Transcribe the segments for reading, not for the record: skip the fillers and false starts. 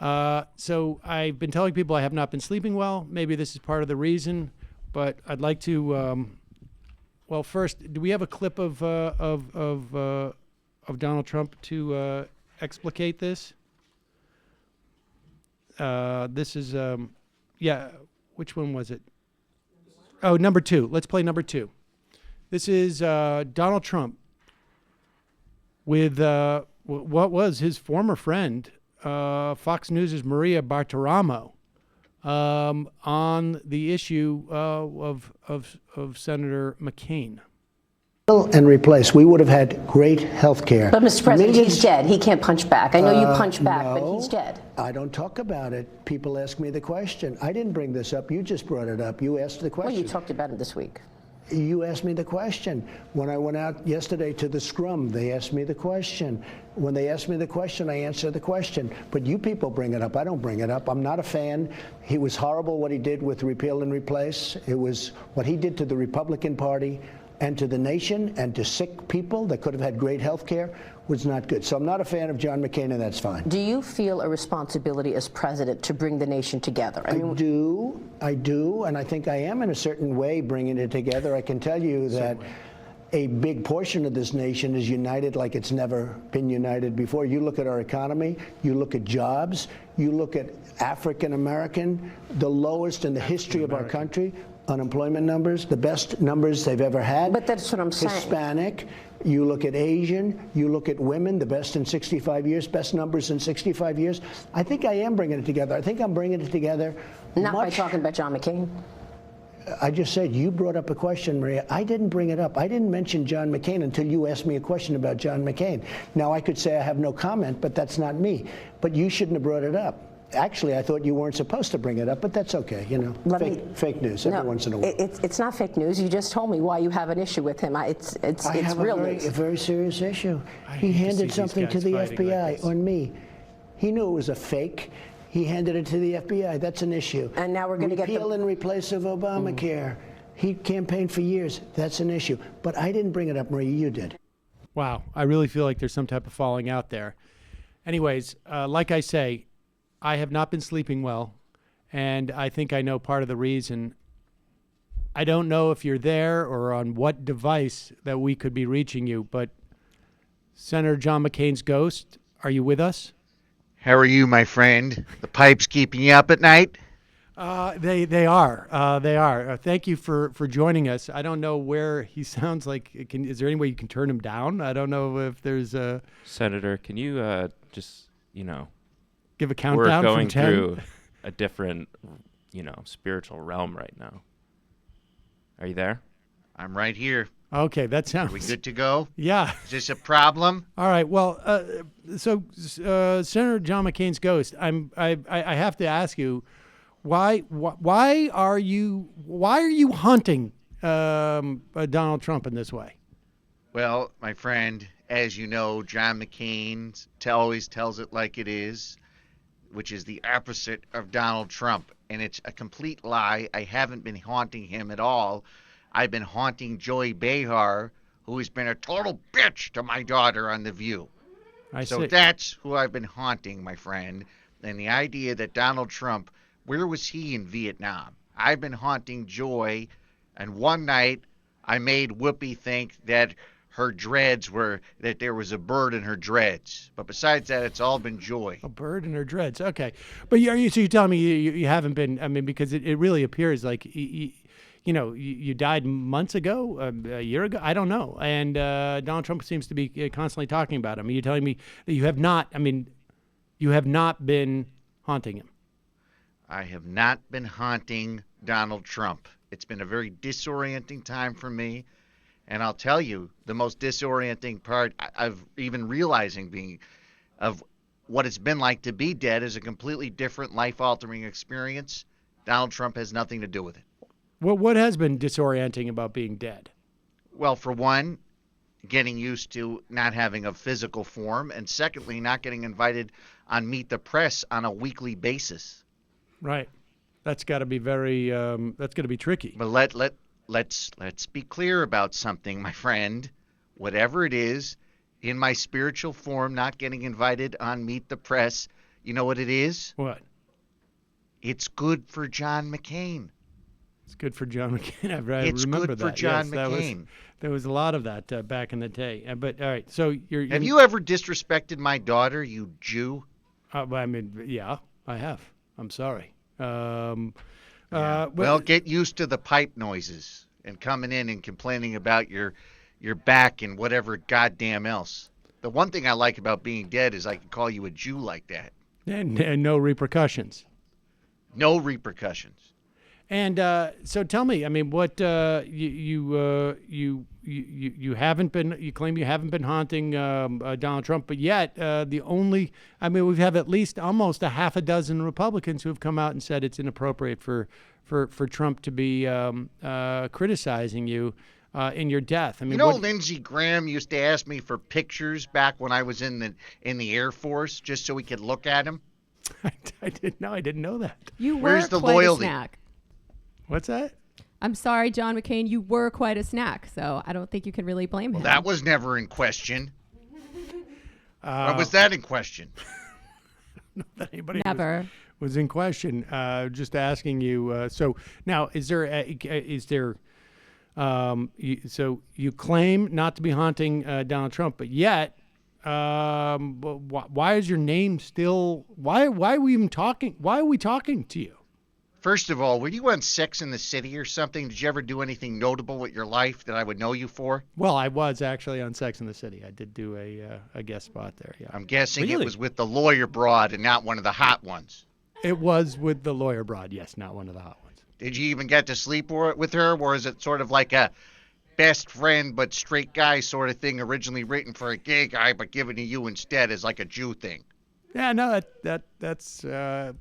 So I've been telling people I have not been sleeping well. Maybe this is part of the reason, but I'd like to. Well, first, do we have a clip of Donald Trump to explicate this? This is yeah. Which one was it? Oh, number 2. Let's play number 2. This is Donald Trump with what was his former friend, Fox News' Maria Bartiromo, on the issue of Senator McCain. And replace. We would have had great health care. But Mr. President, he's dead. He can't punch back. I know you punch back, no, but he's dead. I don't talk about it. People ask me the question. I didn't bring this up. You just brought it up. You asked the question. Well, you talked about it this week. You asked me the question. When I went out yesterday to the scrum, they asked me the question. When they asked me the question, I answered the question. But you people bring it up. I don't bring it up. I'm not a fan. He was horrible what he did with repeal and replace. It was what he did to the Republican Party and to the nation and to sick people that could have had great health care was not good. So I'm not a fan of John McCain, and that's fine. Do you feel a responsibility as president to bring the nation together? I do, and I think I am in a certain way bringing it together. I can tell you that a big portion of this nation is united like it's never been united before. You look at our economy, you look at jobs, you look at African American, the lowest in the history of our country. Unemployment numbers, the best numbers they've ever had. But that's what I'm saying. Hispanic, you look at Asian, you look at women, the best in 65 years, best numbers in 65 years. I think I am bringing it together. I think I'm bringing it together. Not by talking about John McCain. I just said, you brought up a question, Maria. I didn't bring it up. I didn't mention John McCain until you asked me a question about John McCain. Now, I could say I have no comment, but that's not me. But you shouldn't have brought it up. Actually, I thought you weren't supposed to bring it up, but that's okay. You know, fake news every once in a while. It's not fake news. You just told me why you have an issue with him. It's real news. A very serious issue. He handed something to the FBI on me. He knew it was a fake. He handed it to the FBI. That's an issue. And now we're going to get repeal and replace of Obamacare. He campaigned for years. That's an issue. But I didn't bring it up, Maria. You did. Wow. I really feel like there's some type of falling out there. Anyways, like I say, I have not been sleeping well, and I think I know part of the reason. I don't know if you're there or on what device that we could be reaching you, but Senator John McCain's ghost, are you with us? How are you, my friend? The pipes keeping you up at night? They are. Thank you for joining us. I don't know where he sounds like. Is there any way you can turn him down? I don't know if there's a... Senator, can you just, give a countdown We're going from 10? through a different, spiritual realm right now. Are you there? I'm right here. Okay, that sounds... Are we good to go? Yeah. Is this a problem? All right. Well, so Senator John McCain's ghost. I have to ask you, why are you hunting Donald Trump in this way? Well, my friend, as you know, John McCain always tells it like it is, which is the opposite of Donald Trump. And it's a complete lie. I haven't been haunting him at all. I've been haunting Joy Behar, who has been a total bitch to my daughter on The View. So that's who I've been haunting, my friend. And the idea that Donald Trump, where was he in Vietnam? I've been haunting Joy, and one night I made Whoopi think that her dreads that there was a bird in her dreads. But besides that, it's all been Joy. A bird in her dreads. Okay. But so you're telling me you haven't been, because it really appears like, you died months ago, a year ago, I don't know. And Donald Trump seems to be constantly talking about him. You're telling me that you have not been haunting him. I have not been haunting Donald Trump. It's been a very disorienting time for me. And I'll tell you, the most disorienting part of even realizing of what it's been like to be dead is a completely different life-altering experience. Donald Trump has nothing to do with it. Well, what has been disorienting about being dead? Well, for one, getting used to not having a physical form, and secondly, not getting invited on Meet the Press on a weekly basis. Right. That's got to be very. That's going to be tricky. But let's be clear about something, my friend. Whatever it is, in my spiritual form, not getting invited on Meet the Press, You know what it is? What? It's good for John McCain. It's good for John McCain. I It's remember good that. for John Yes, McCain. There was a lot of that back in the day. But all right, so Have you ever disrespected my daughter, you Jew? I mean, yeah, I have. I'm sorry. Well, get used to the pipe noises and coming in and complaining about your back and whatever goddamn else. The one thing I like about being dead is I can call you a Jew like that. and no repercussions. No repercussions. And so tell me, I mean, what you haven't been? You claim you haven't been haunting Donald Trump, but yet we've had at least almost a half a dozen Republicans who have come out and said it's inappropriate for Trump to be criticizing you in your death. I mean, Lindsey Graham used to ask me for pictures back when I was in the Air Force just so we could look at them. I didn't know. I didn't know that. You were Where's the quite loyalty? a snack. What's that? I'm sorry, John McCain. You were quite a snack, so I don't think you can really blame him. That was never in question. Or was that in question? That anybody Never. was in question. Just asking you. So now, so you claim not to be haunting Donald Trump, but yet, why is your name still? Why are we even talking? Why are we talking to you? First of all, were you on Sex in the City or something? Did you ever do anything notable with your life that I would know you for? Well, I was actually on Sex in the City. I did do a guest spot there. Yeah. I'm guessing Really? it was with the lawyer broad and not one of the hot ones. It was with the lawyer broad. Yes, not one of the hot ones. Did you even get to sleep with her, or is it sort of like a best friend but straight guy sort of thing, originally written for a gay guy but given to you instead as like a Jew thing? Yeah, no, that's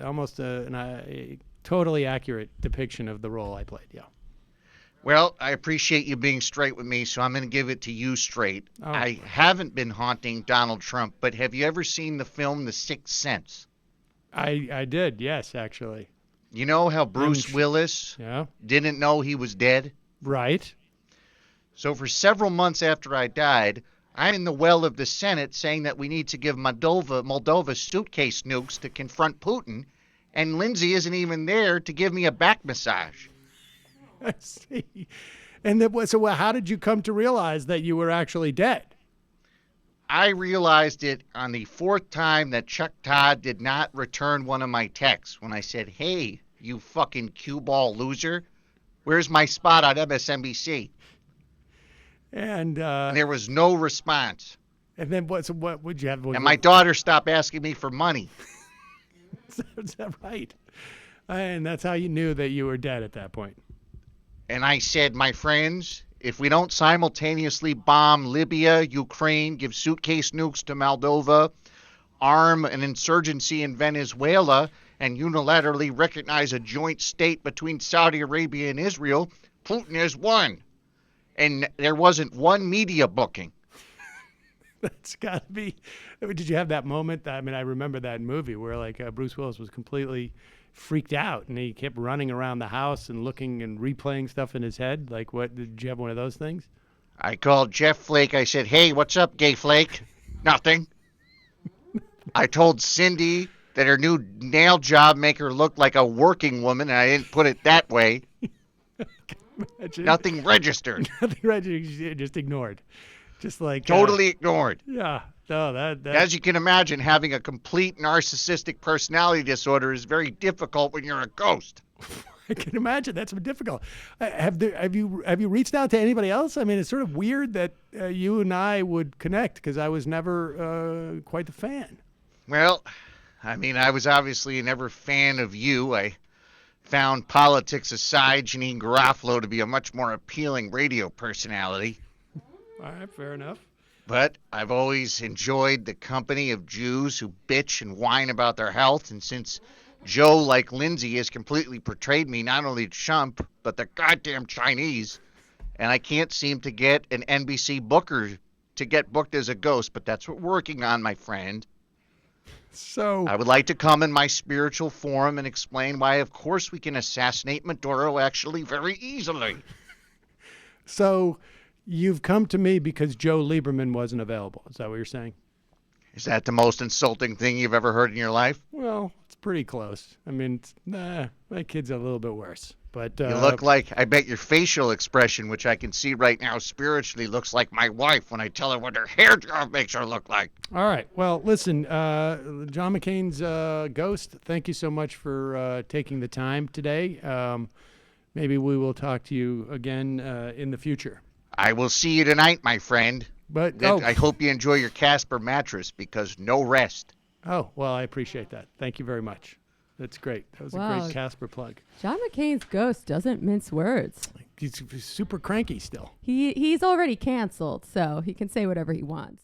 almost a totally accurate depiction of the role I played. Yeah. Well, I appreciate you being straight with me, so I'm going to give it to you straight. Oh. I haven't been haunting Donald Trump, but have you ever seen the film The Sixth Sense? I did, yes, actually. You know how Bruce Willis Yeah. didn't know he was dead? Right. So for several months after I died, I'm in the well of the Senate saying that we need to give Moldova suitcase nukes to confront Putin, and Lindsay isn't even there to give me a back massage. I see. And so how did you come to realize that you were actually dead? I realized it on the fourth time that Chuck Todd did not return one of my texts when I said, "Hey, you fucking cue ball loser, where's my spot on MSNBC?" And there was no response. And then what would you have? And my daughter stopped asking me for money. Is that right? And that's how you knew that you were dead at that point. And I said, my friends, if we don't simultaneously bomb Libya, Ukraine, give suitcase nukes to Moldova, arm an insurgency in Venezuela, and unilaterally recognize a joint state between Saudi Arabia and Israel, Putin has won. And there wasn't one media booking. That's got to be. I mean, did you have that moment? I mean, I remember that movie where Bruce Willis was completely freaked out and he kept running around the house and looking and replaying stuff in his head. Like, what? Did you have one of those things? I called Jeff Flake. I said, "Hey, what's up, gay Flake?" Nothing. I told Cindy that her new nail job make her look like a working woman, and I didn't put it that way. Nothing registered. Nothing registered. Just ignored. Just like totally ignored. Yeah. No, that. As you can imagine, having a complete narcissistic personality disorder is very difficult when you're a ghost. I can imagine that's difficult. Have you reached out to anybody else? I mean, it's sort of weird that you and I would connect because I was never quite the fan. Well, I mean, I was obviously never a fan of you. I found politics aside, Janine Garofalo to be a much more appealing radio personality. All right, fair enough. But I've always enjoyed the company of Jews who bitch and whine about their health, and since Joe, like Lindsay, has completely portrayed me not only to Trump, but the goddamn Chinese, and I can't seem to get an NBC booker to get booked as a ghost, but that's what we're working on, my friend. So I would like to come in my spiritual form and explain why, of course, we can assassinate Maduro actually very easily. So you've come to me because Joe Lieberman wasn't available. Is that what you're saying? Is that the most insulting thing you've ever heard in your life? Well, it's pretty close. I mean, my kid's a little bit worse. But You look like, I bet your facial expression, which I can see right now spiritually, looks like my wife when I tell her what her hair job makes her look like. all right. Well, listen, John McCain's ghost, thank you so much for taking the time today. Maybe we will talk to you again in the future. I will see you tonight, my friend. But I hope you enjoy your Casper mattress because no rest. Oh, well, I appreciate that. Thank you very much. That's great. That was a Wow. great Casper plug. John McCain's ghost doesn't mince words. He's super cranky still. He's already canceled, so he can say whatever he wants.